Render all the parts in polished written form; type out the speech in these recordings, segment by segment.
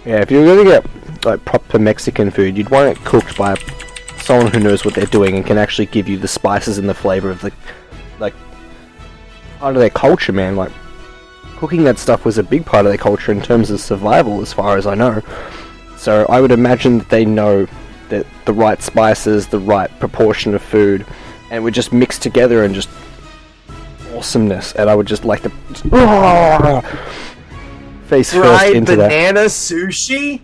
Yeah, if you're gonna get like proper Mexican food, you'd want it cooked by someone who knows what they're doing and can actually give you the spices and the flavor of the, like, part of their culture, man. Like, cooking that stuff was a big part of their culture in terms of survival, as far as I know. So I would imagine that they know that the right spices, the right proportion of food, and would just mix together and just awesomeness. And I would just like to face first into that. Banana sushi?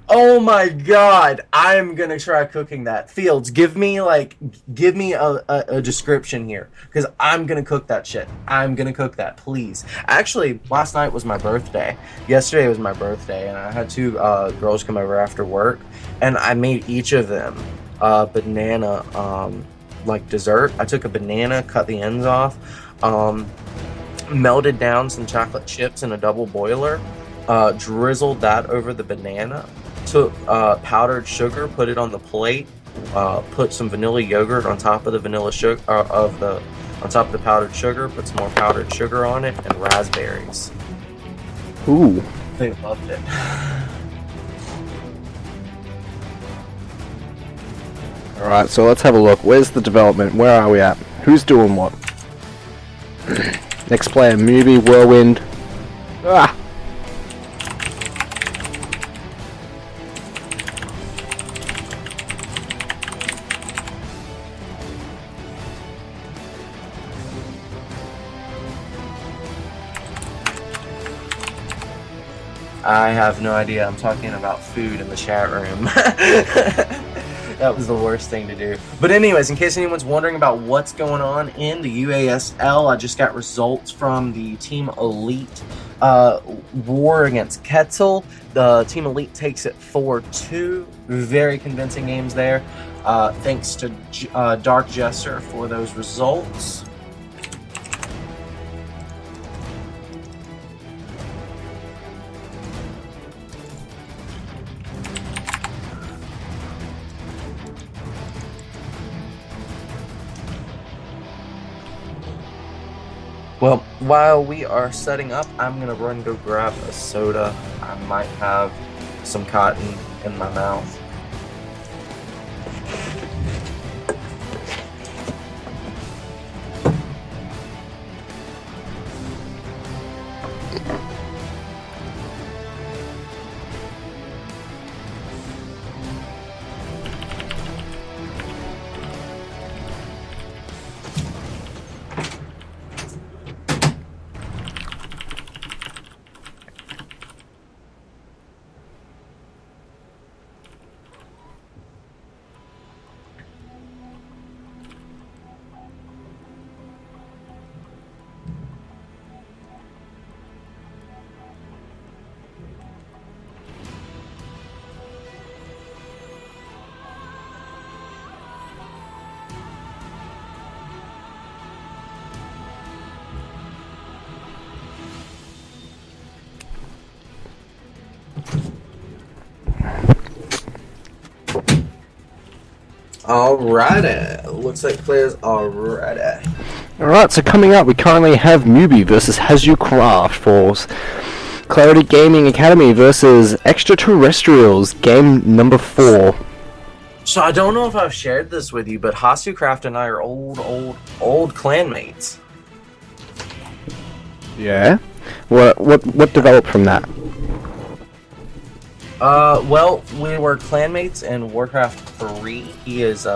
Oh my god, I'm gonna try cooking that. Fields, give me a description here, because I'm gonna cook that shit. I'm gonna cook that, please. Actually, last night was my birthday. Yesterday was my birthday, and I had two girls come over after work, and I made each of them banana like dessert. I took a banana, cut the ends off, melted down some chocolate chips in a double boiler, drizzled that over the banana. Took powdered sugar, put it on the plate, put some vanilla yogurt on top of the vanilla sugar on top of the powdered sugar, put some more powdered sugar on it, and raspberries. Ooh. They loved it. Alright, so let's have a look. Where's the development? Where are we at? Who's doing what? Next player, Movie, Whirlwind. Ah! I have no idea. I'm talking about food in the chat room. That was the worst thing to do. But anyways, in case anyone's wondering about what's going on in the UASL, I just got results from the Team Elite war against Quetzal. The Team Elite takes it 4-2. Very convincing games there. Thanks to Dark Jester for those results. Well, while we are setting up, I'm gonna run and go grab a soda. I might have some cotton in my mouth. Alrighty, looks like players are ready. Alright, so coming up, we currently have Mubi versus CGAcademy for Clarity Gaming Academy versus XTraterrestrials, game number 4. So I don't know if I've shared this with you, but Hasucraft and I are old clanmates. Yeah? What developed from that? Well, we were clanmates in Warcraft 3. He is,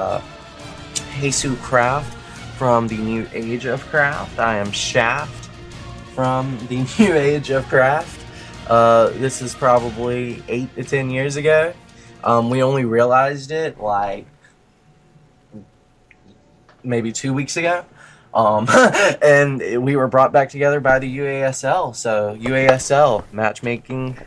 Jesus Craft from the New Age of Craft. I am Shaft from the New Age of Craft. This is probably 8 to 10 years ago. We only realized it, like, maybe 2 weeks ago. And we were brought back together by the UASL. So, UASL, matchmaking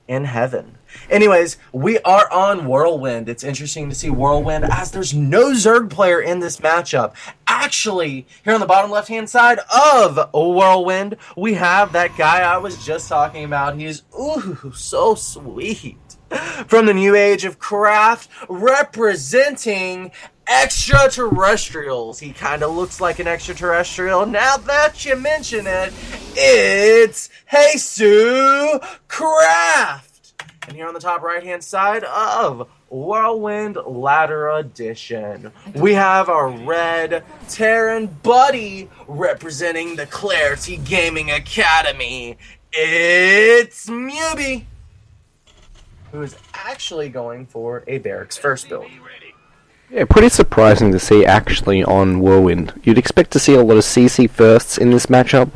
in heaven. Anyways, we are on Whirlwind. It's interesting to see Whirlwind as there's no Zerg player in this matchup. Actually, here on the bottom left-hand side of Whirlwind, we have that guy I was just talking about. He's, ooh, so sweet. From the New Age of Craft, representing XTraterrestrials. He kind of looks like an extraterrestrial. Now that you mention it, it's Jesus Craft. And And here on the top right-hand side of Whirlwind Ladder Edition, we have our red Terran buddy representing the Clarity Gaming Academy. It's Mubi, who is actually going for a Barracks first build. Yeah, pretty surprising to see actually on Whirlwind. You'd expect to see a lot of CC firsts in this matchup,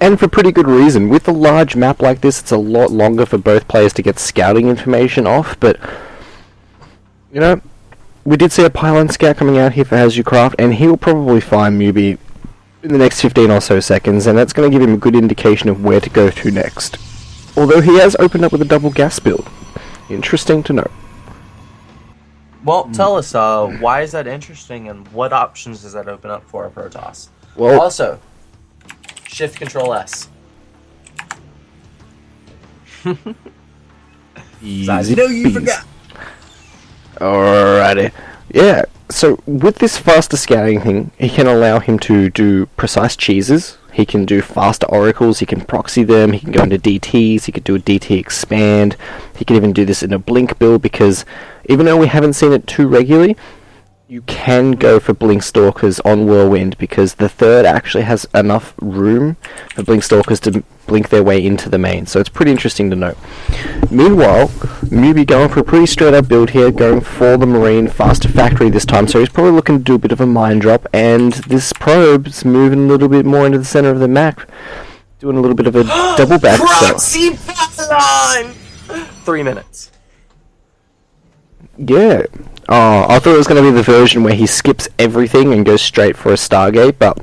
and for pretty good reason. With a large map like this, it's a lot longer for both players to get scouting information off, but, you know, we did see a pylon scout coming out here for HasUcraft, and he'll probably find Mubi in the next 15 or so seconds, and that's going to give him a good indication of where to go to next. Although he has opened up with a double gas build. Interesting to know. Well, tell us, why is that interesting, and what options does that open up for a Protoss? Well, also, Shift Control S. I know you forgot. Alrighty. Yeah, so with this faster scouting thing, he can allow him to do precise cheeses, he can do faster oracles, he can proxy them, he can go into DTs, he could do a DT expand, he can even do this in a blink build, because even though we haven't seen it too regularly, you can go for Blink Stalkers on Whirlwind, because the third actually has enough room for Blink Stalkers to blink their way into the main, so it's pretty interesting to know. Meanwhile, Mubi going for a pretty straight up build here, going for the Marine faster factory this time, so he's probably looking to do a bit of a mine drop, and this probe's moving a little bit more into the center of the map, doing a little bit of a double back Proxy Pylon! 3 minutes. Yeah. Oh, I thought it was going to be the version where he skips everything and goes straight for a Stargate, but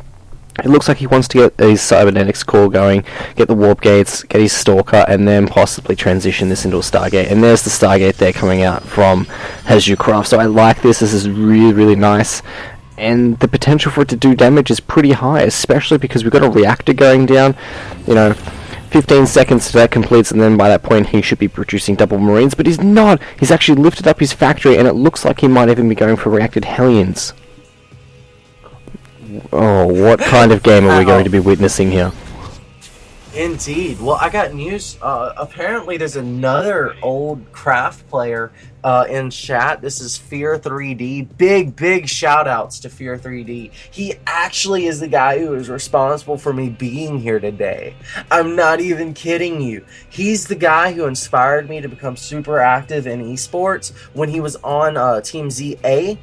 it looks like he wants to get his cybernetics core going, get the warp gates, get his stalker, and then possibly transition this into a Stargate. And there's the Stargate there coming out from HasUcraft. So I like this. This is really, really nice. And the potential for it to do damage is pretty high, especially because we've got a reactor going down. You know, 15 seconds to that completes, and then by that point he should be producing double Marines, but he's not. He's actually lifted up his factory, and it looks like he might even be going for reacted Hellions. Oh, what kind of game are we going to be witnessing here? Indeed. Well, I got news. Apparently there's another old craft player in chat. This is Fear3D. Big shout outs to Fear3D. He actually is the guy who is responsible for me being here today. I'm not even kidding you. He's the guy who inspired me to become super active in esports when he was on Team ZA.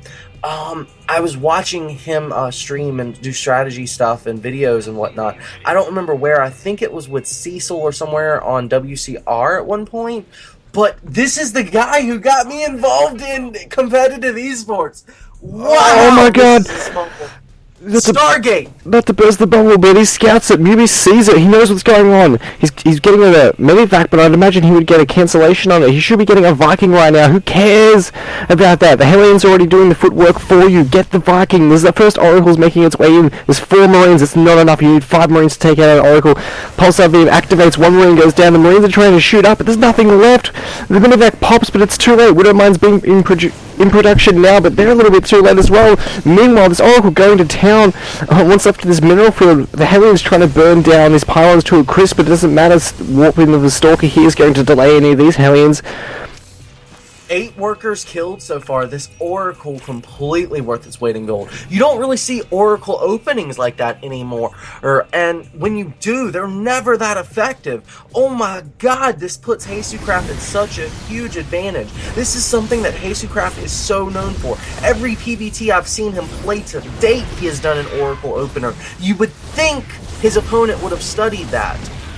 I was watching him stream and do strategy stuff and videos and whatnot. I don't remember where. I think it was with Cecil or somewhere on WCR at one point. But this is the guy who got me involved in competitive esports. Wow! Oh my god! Stargate! About to burst the bubble, but he scouts it. Mubi sees it. He knows what's going on. He's getting a medevac, but I'd imagine he would get a cancellation on it. He should be getting a Viking right now. Who cares about that? The Hellions are already doing the footwork for you. Get the Viking. There's the first Oracle's making its way in. There's 4 Marines. It's not enough. You need 5 Marines to take out an Oracle. Pulsar beam activates. 1 Marine goes down. The Marines are trying to shoot up, but there's nothing left. The medevac pops, but it's too late. Widowmine's being in production now, but they're a little bit too late as well. Meanwhile, this Oracle going to town. Once left to this mineral field, the Hellions trying to burn down these pylons to a crisp, but it doesn't matter. Warping of the Stalker here is going to delay any of these Hellions. 8 workers killed so far. This Oracle completely worth its weight in gold. You don't really see Oracle openings like that anymore, and when you do, they're never that effective. Oh my god, this puts HasUcraft at such a huge advantage. This is something that HasUcraft is so known for. Every PvT I've seen him play to date, he has done an Oracle opener. You would think his opponent would have studied that.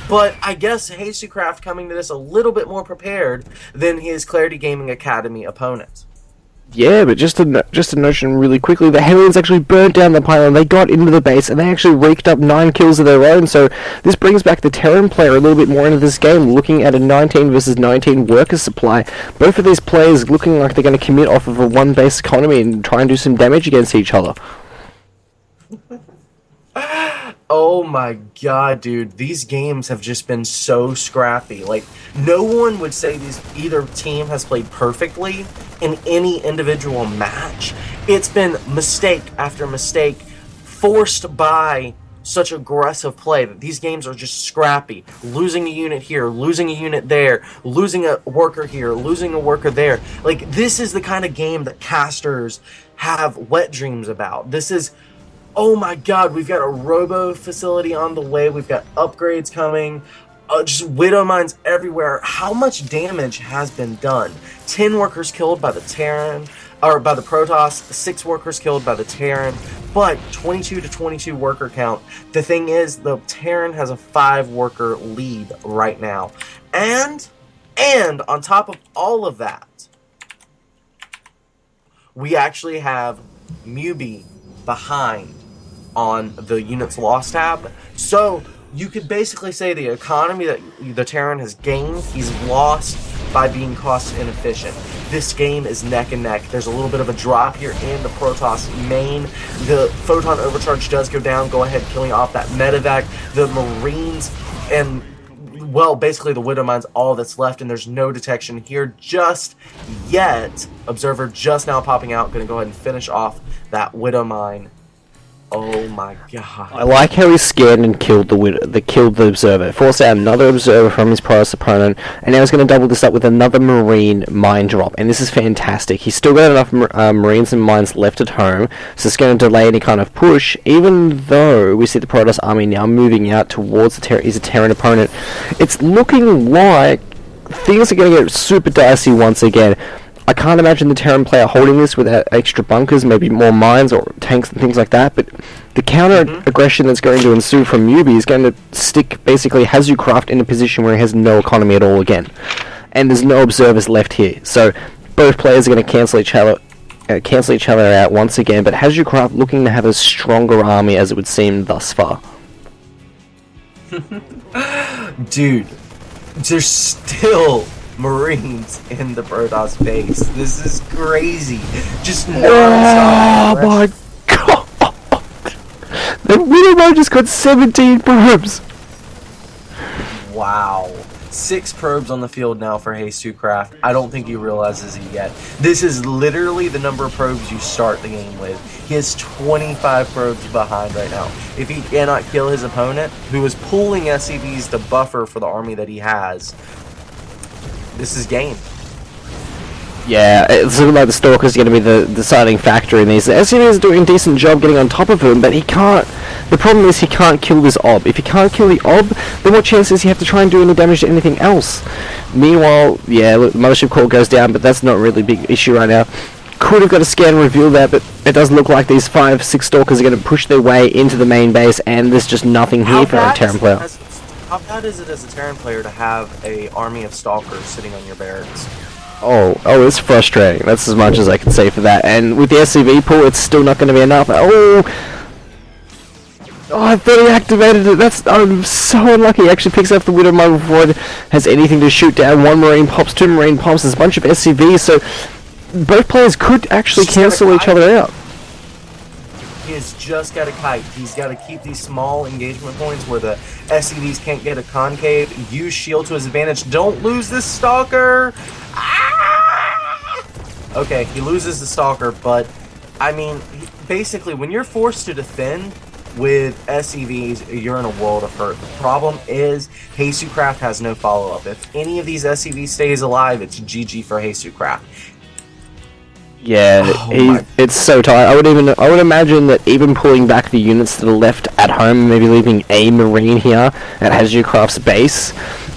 But I guess HasUcraft coming to this a little bit more prepared than his Clarity Gaming Academy opponents. Yeah, but just a notion really quickly, the Hellions actually burnt down the pylon, they got into the base, and they actually raked up 9 kills of their own, so this brings back the Terran player a little bit more into this game, looking at a 19 versus 19 worker supply. Both of these players looking like they're going to commit off of a 1-base economy and try and do some damage against each other. Oh my god, dude. These games have just been so scrappy. Like, no one would say either team has played perfectly in any individual match. It's been mistake after mistake, forced by such aggressive play that these games are just scrappy. Losing a unit here, losing a unit there, losing a worker here, losing a worker there. Like, this is the kind of game that casters have wet dreams about. This is, oh my god, we've got a robo facility on the way, we've got upgrades coming, just widow mines everywhere. How much damage has been done? 10 workers killed by the Terran, or by the Protoss, 6 workers killed by the Terran, but 22 to 22 worker count. The thing is, the Terran has a 5 worker lead right now. And on top of all of that, we actually have Mubi behind on the units lost tab. So you could basically say the economy that the Terran has gained, he's lost by being cost inefficient. This game is neck and neck. There's a little bit of a drop here in the Protoss main. The photon overcharge does go down. Go ahead, killing off that medevac. The Marines and, well, basically the widow mine's all that's left, and there's no detection here just yet. Observer just now popping out. Going to go ahead and finish off that widow mine. Oh my god. I like how he scanned and killed the observer, forced out another observer from his Protoss opponent, and now he's going to double this up with another Marine mine drop, and this is fantastic. He's still got enough Marines and mines left at home, so it's going to delay any kind of push, even though we see the Protoss army now moving out towards his Terran opponent. It's looking like things are going to get super dicey once again. I can't imagine the Terran player holding this without extra bunkers, maybe more mines or tanks and things like that, but the counter-aggression that's going to ensue from Mubi is going to stick, basically, HazuCraft in a position where he has no economy at all again. And there's no observers left here, so both players are going to cancel each other out once again, but HazuCraft looking to have a stronger army, as it would seem thus far. Dude, there's still Marines in the Protoss base. This is crazy. Just non-stop. Oh my god! The Widow just got 17 probes! Wow. 6 probes on the field now for CGAcademy. I don't think he realizes it yet. This is literally the number of probes you start the game with. He has 25 probes behind right now. If he cannot kill his opponent, who is pulling SCVs to buffer for the army that he has, this is game. Yeah, it's looking like the Stalker's going to be the deciding factor in these. The SCV is doing a decent job getting on top of him, but he can't. The problem is he can't kill this Ob. If he can't kill the Ob, then what chance does he have to try and do any damage to anything else? Meanwhile, yeah, look, Mothership Core goes down, but that's not really a big issue right now. Could have got a scan and reveal that, but it does look like these 5-6 Stalkers are going to push their way into the main base, and there's just nothing here for a Terran player. How bad is it as a Terran player to have a army of Stalkers sitting on your barracks? Oh, it's frustrating. That's as much as I can say for that. And with the SCV pool, it's still not going to be enough. Oh, I thought he activated it. I'm so unlucky. He actually picks up the Widow Mine before it has anything to shoot down. 1 Marine pops, 2 Marine pops. There's a bunch of SCVs, so both players could actually cancel each other out. He has just got a kite. He's got to keep these small engagement points where the SCVs can't get a concave. Use shield to his advantage. Don't lose this Stalker! Ah! Okay, he loses the Stalker, but, I mean, basically, when you're forced to defend with SCVs, you're in a world of hurt. The problem is, CGAcademy has no follow-up. If any of these SCVs stays alive, it's GG for CGAcademy. Yeah, it's so tight. I would imagine that even pulling back the units that are left at home, maybe leaving a Marine here at HazuCraft's base,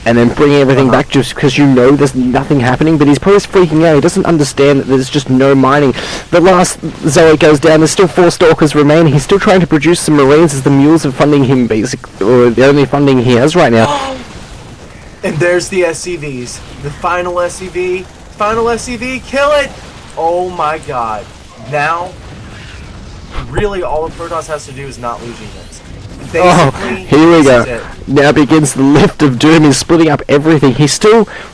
and then bringing everything back just because you know there's nothing happening, but he's probably freaking out. He doesn't understand that there's just no mining. The last Zoe goes down, there's still 4 Stalkers remaining. He's still trying to produce some Marines as the mules are funding him, basically, or the only funding he has right now. And there's the SCVs. The final SCV. Final SCV, kill it! Oh my god. Now, really all the Protoss has to do is not lose units. Basically, here we go. Now begins the lift of doom. He's splitting up everything.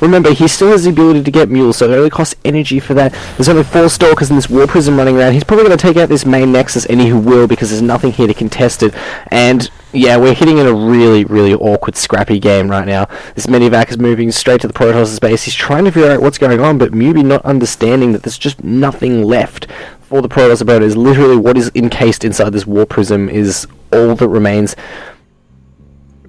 Remember, he still has the ability to get mules, so it only costs energy for that. There's only 4 Stalkers in this War Prism running around. He's probably going to take out this main Nexus, and he will, because there's nothing here to contest it. And yeah, we're hitting in a really, really awkward, scrappy game right now. This Medivac is moving straight to the Protoss base. He's trying to figure out what's going on, but Mubi not understanding that there's just nothing left for the Protoss about is literally what is encased inside this war prism is all that remains.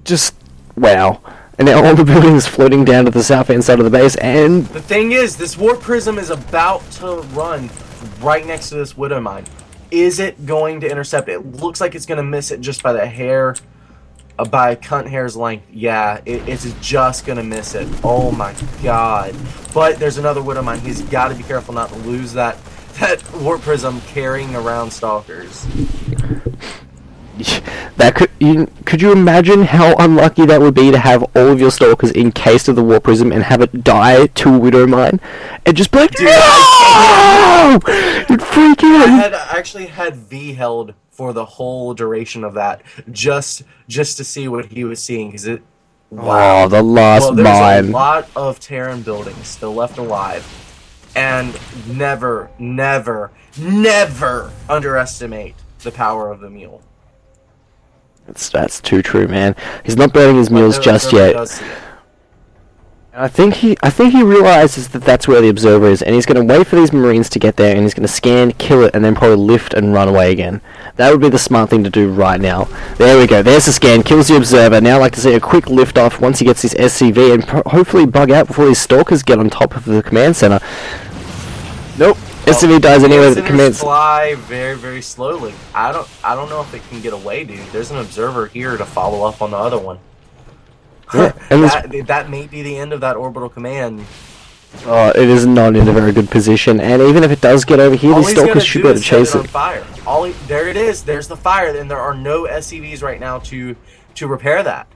Just wow. And now all the buildings floating down to the south end side of the base, and the thing is, this war prism is about to run right next to this Widow Mine. Is it going to intercept it? It looks like it's going to miss it just by the hair, by a cunt hair's length. Yeah, it's just going to miss it. Oh my god. But there's another Widow Mine. He's got to be careful not to lose that warp prism carrying around stalkers. That could you imagine how unlucky that would be to have all of your stalkers encased of the warp prism and have it die to a Widow Mine and just be like, dude, no! You'd freak out. I actually had V held for the whole duration of that just to see what he was seeing, because it. Wow, the last there's mine. A lot of Terran buildings still left alive, and never underestimate the power of the mule. That's too true, man. He's not burning his mules just yet. And I think he realizes that that's where the observer is, and he's going to wait for these Marines to get there, and he's going to scan, kill it, and then probably lift and run away again. That would be the smart thing to do right now. There we go. There's the scan. Kills the observer. Now I'd like to see a quick lift off once he gets his SCV, and hopefully bug out before these stalkers get on top of the command center. Nope. SCV dies anyway. The command fly very, very slowly. I don't know if it can get away, dude. There's an observer here to follow up on the other one. Yeah, and that may be the end of that orbital command. It is not in a very good position, and even if it does get over here, these stalkers should be able to chase it. Fire. There it is. There's the fire, and there are no SCVs right now to repair that.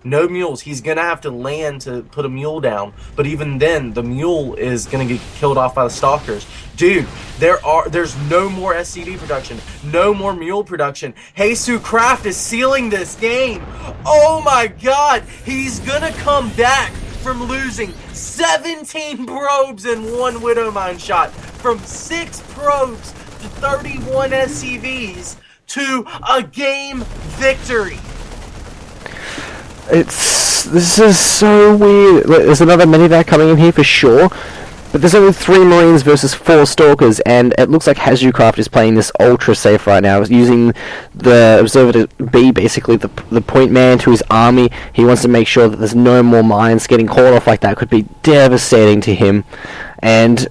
No mules. He's gonna have to land to put a mule down, but even then, the mule is gonna get killed off by the stalkers. Dude, there's no more SCV production, no more mule production. Jesus Craft is sealing this game. Oh my god, he's gonna come back from losing 17 probes in one Widow Mine shot, from 6 probes to 31 SCVs to a game victory. This is so weird. There's another minivac coming in here for sure, but there's only 3 Marines versus 4 Stalkers, and it looks like CGAcademy is playing this ultra safe right now, using the Observer to be basically the point man to his army. He wants to make sure that there's no more mines. Getting caught off like that could be devastating to him, and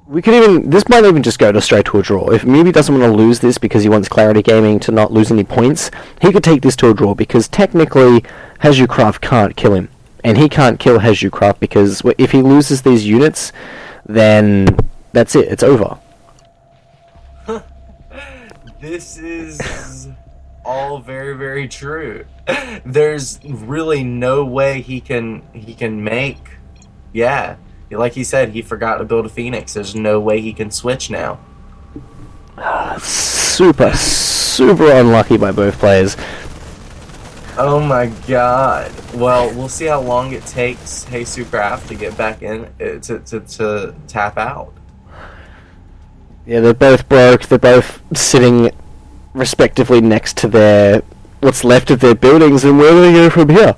this might even just go straight to a draw. If Mubi doesn't want to lose this because he wants Clarity Gaming to not lose any points, he could take this to a draw, because technically CGAcademy can't kill him. And he can't kill CGAcademy because if he loses these units, then that's it. It's over. This is all very, very true. There's really no way he can make. Yeah. Like he said, he forgot to build a Phoenix. There's no way he can switch now. Super unlucky by both players. Oh my god. Well, we'll see how long it takes Jesus Craft to get back in, to tap out. Yeah, they're both broke. They're both sitting respectively next to what's left of their buildings, and where do they go from here?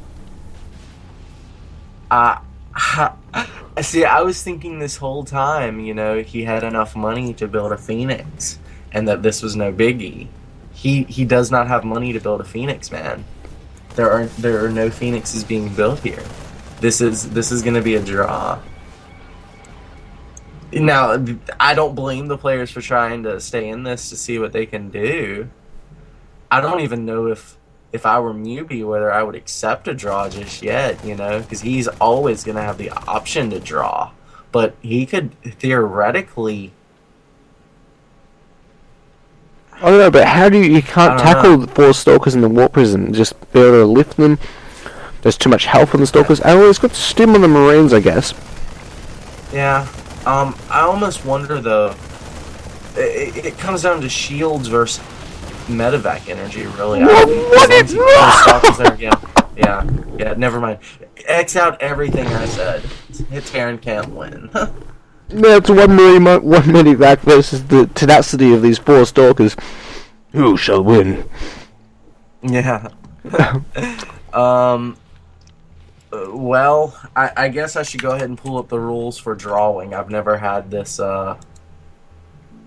See, I was thinking this whole time, he had enough money to build a Phoenix, and that this was no biggie. He does not have money to build a Phoenix, man. There are no Phoenixes being built here. This is going to be a draw. Now, I don't blame the players for trying to stay in this to see what they can do. I don't even know if I were Mubi whether I would accept a draw just yet, because he's always going to have the option to draw. But he could theoretically... I don't know, but how do you can't tackle the 4 Stalkers in the Warp Prison? Just be able to lift them? There's too much health on the Stalkers. Oh, it's got stim on the Marines, I guess. Yeah. I almost wonder, though, it comes down to shields versus medevac energy, really. Stalkers there again. Yeah, never mind. X out everything I said. Terran can't win. Yeah, it's 1 medevac versus the tenacity of these 4 Stalkers. Who shall win? Yeah. Well, I guess I should go ahead and pull up the rules for drawing. I've never had this. I've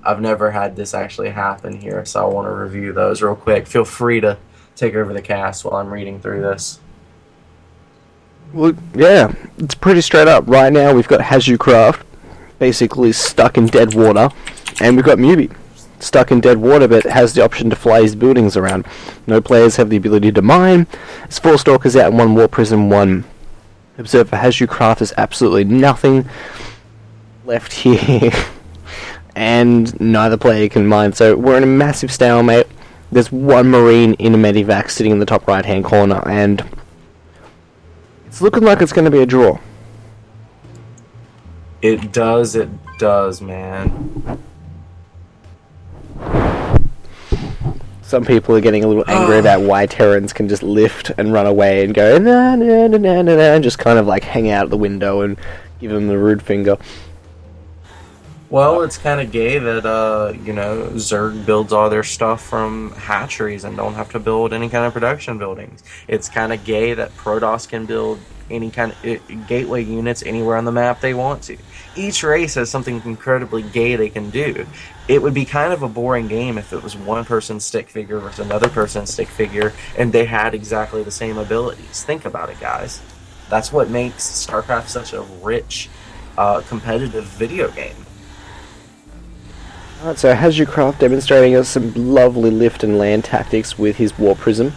I've never had this actually happen here, so I want to review those real quick. Feel free to take over the cast while I'm reading through this. Well, yeah, it's pretty straight up. Right now, we've got CGAcademy basically stuck in dead water, and we've got Mubi stuck in dead water, but has the option to fly his buildings around. No players have the ability to mine. It's 4 Stalkers out and 1 War Prism, 1 Observer. CGAcademy is absolutely nothing left here, and neither player can mine, so we're in a massive stalemate. There's 1 Marine in a Medivac sitting in the top right hand corner, and it's looking like it's going to be a draw. It does, man. Some people are getting a little angry about why Terrans can just lift and run away and go na na na na na, and just kind of like hang out at the window and give them the rude finger. Well, it's kind of gay that, Zerg builds all their stuff from hatcheries and don't have to build any kind of production buildings. It's kind of gay that Protoss can build any kind of gateway units anywhere on the map they want to. Each race has something incredibly gay they can do. It would be kind of a boring game if it was one person's stick figure versus another person's stick figure and they had exactly the same abilities. Think about it, guys. That's what makes StarCraft such a rich, competitive video game. Alright, so CGAcademy demonstrating us some lovely lift and land tactics with his War Prism.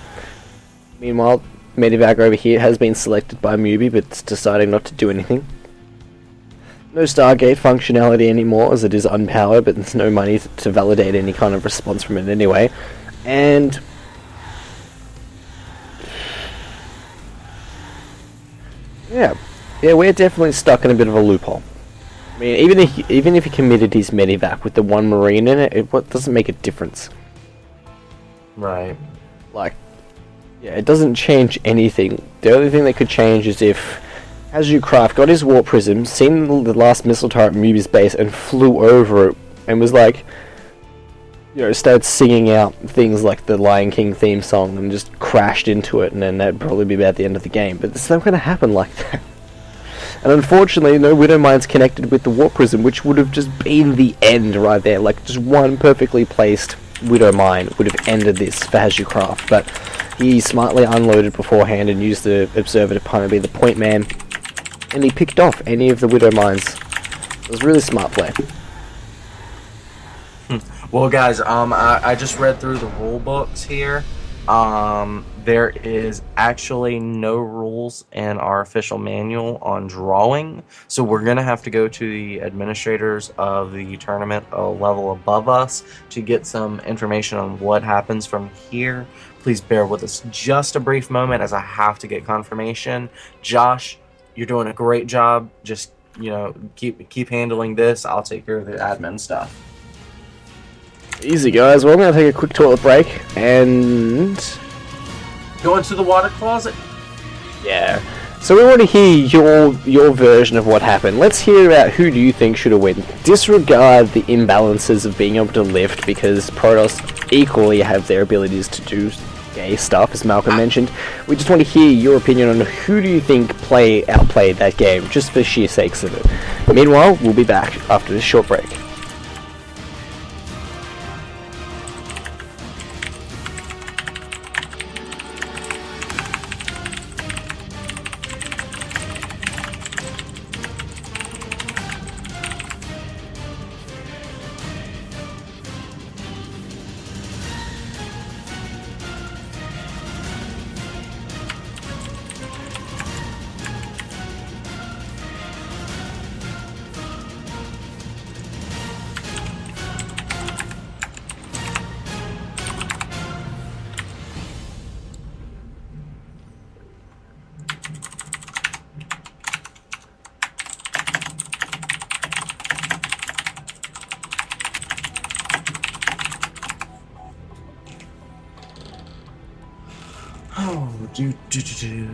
Meanwhile, Medivac over here has been selected by Mubi, but it's deciding not to do anything. No Stargate functionality anymore, as it is unpowered, but there's no money to validate any kind of response from it anyway. And yeah, we're definitely stuck in a bit of a loophole. I mean, even if he committed his Medivac with the 1 Marine in it, it doesn't make a difference. Right. Like, yeah, it doesn't change anything. The only thing that could change is if CGAcademy got his War Prism, seen the last missile turret in Mubi's base, and flew over it, and was like, started singing out things like the Lion King theme song, and just crashed into it, and then that'd probably be about the end of the game. But it's not going to happen like that. And unfortunately, no Widow Mines connected with the War Prism, which would have just been the end right there. Like, just one perfectly placed Widow Mine would have ended this for CGAcademy, but he smartly unloaded beforehand and used the Observer to kind of be the point man, and he picked off any of the Widow Mines. It was really smart play. Well, guys, I just read through the rule books here. There is actually no rules in our official manual on drawing, so we're going to have to go to the administrators of the tournament a level above us to get some information on what happens from here. Please bear with us just a brief moment as I have to get confirmation. Josh, you're doing a great job. Just, keep handling this. I'll take care of the admin stuff. Easy, guys. Well, I'm going to take a quick toilet break and go into the water closet. Yeah. So we want to hear your version of what happened. Let's hear about who do you think should have won. Disregard the imbalances of being able to lift, because Protoss equally have their abilities to do gay stuff, as Malcolm mentioned. We just want to hear your opinion on who do you think outplayed that game, just for sheer sakes of it. Meanwhile, we'll be back after this short break.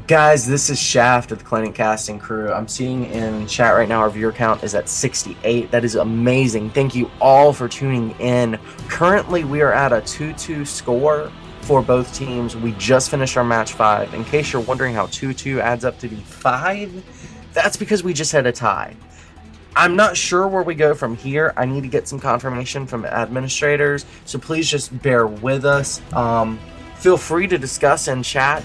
Guys, this is Shaft of the Clinic Casting Crew. I'm seeing in chat right now our viewer count is at 68. That is amazing. Thank you all for tuning in. Currently, we are at a 2-2 score for both teams. We just finished our match 5. In case you're wondering how 2-2 adds up to be 5, that's because we just had a tie. I'm not sure where we go from here. I need to get some confirmation from administrators, so please just bear with us. Feel free to discuss in chat,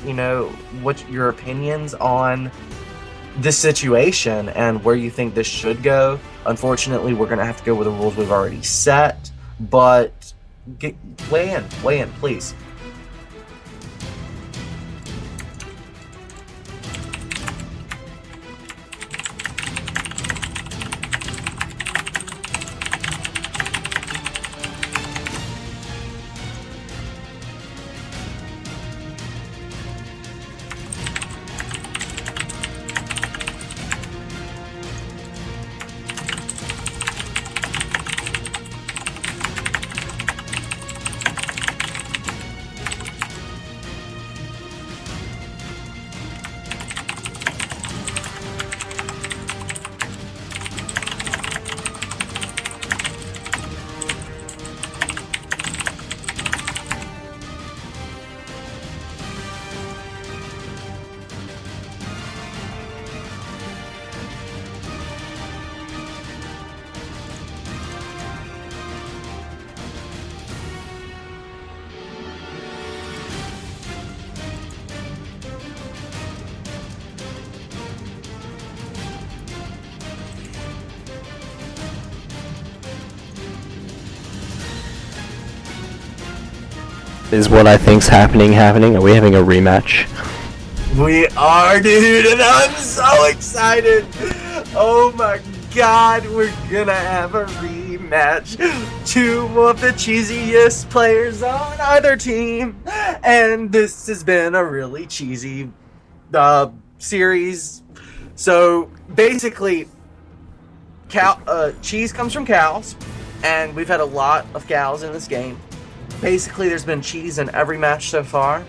what your opinions on this situation and where you think this should go. Unfortunately, we're going to have to go with the rules we've already set, but weigh in, please. Is what I think's happening. Are we having a rematch? We are, dude, and I'm so excited. Oh my god, we're gonna have a rematch. Two of the cheesiest players on either team, and this has been a really cheesy series. So basically, cheese comes from cows, and we've had a lot of cows in this game. Basically, there's been cheese in every match so far,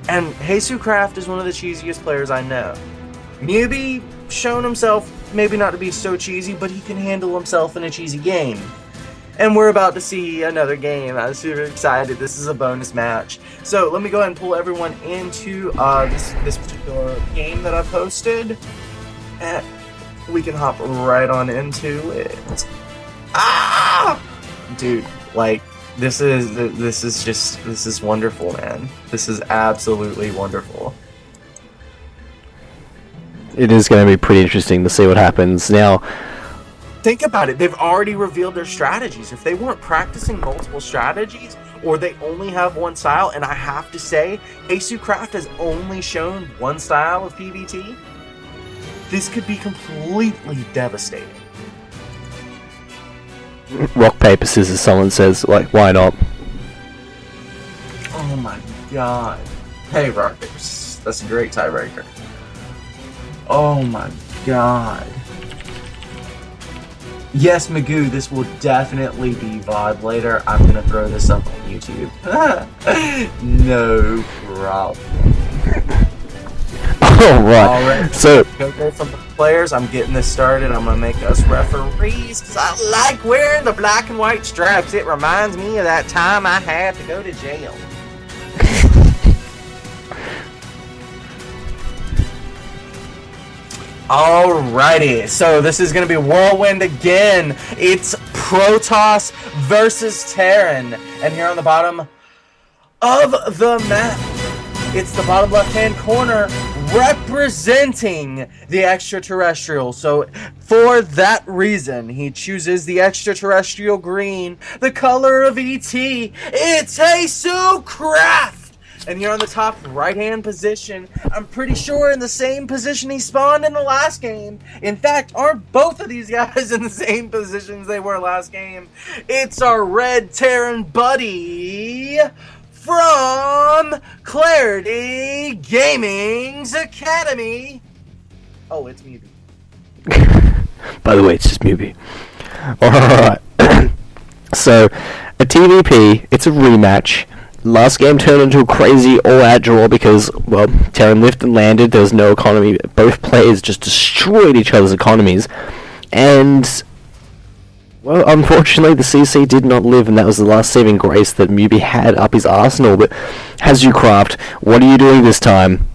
and CGAcademy is one of the cheesiest players I know. Mubi shown himself maybe not to be so cheesy, but he can handle himself in a cheesy game. And we're about to see another game. I'm super excited. This is a bonus match. So let me go ahead and pull everyone into this particular game that I posted, and we can hop right on into it. Dude, like. This is wonderful, man. This is absolutely wonderful. It is going to be pretty interesting to see what happens. Now, think about it. They've already revealed their strategies. If they weren't practicing multiple strategies, or they only have one style, and I have to say, CGAcademy has only shown one style of PvT, this could be completely devastating. Rock, paper, scissors, someone says, like, why not? Oh my god. Hey, rock, paper, scissors. That's a great tiebreaker. Oh my god. Yes, Magoo, this will definitely be VOD later. I'm gonna throw this up on YouTube. No problem. Alright, so go from the players. I'm getting this started. I'm gonna make us referees because I like wearing the black and white stripes. It reminds me of that time I had to go to jail. Alrighty, so this is gonna be Whirlwind again. It's Protoss versus Terran, and here on the bottom of the map, it's the bottom left-hand corner representing the extraterrestrial. So for that reason, he chooses the extraterrestrial green, the color of ET. It's CGAcademy. And here on the top right-hand position, I'm pretty sure in the same position he spawned in the last game. In fact, aren't both of these guys in the same positions they were last game? It's our red Terran buddy from Clarity Gaming's Academy. Oh, it's Mubi. By the way, it's just Mubi. Alright. So, a TVP, it's a rematch. Last game turned into a crazy all-out draw because, well, Terran lived and landed, there was no economy. Both players just destroyed each other's economies. And, well, unfortunately, the CC did not live, and that was the last saving grace that Mubi had up his arsenal. But CGAcademy, what are you doing this time?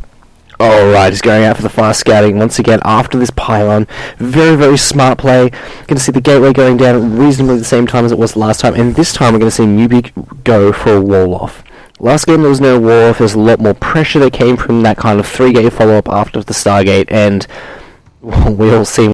Alright, he's going out for the fast scouting once again after this pylon. Very, very smart play. Going to see the gateway going down reasonably at the same time as it was last time, and this time we're going to see Newbie go for a wall off. Last game there was no wall off, there's a lot more pressure that came from that kind of 3-gate follow-up after the Stargate, and we all seem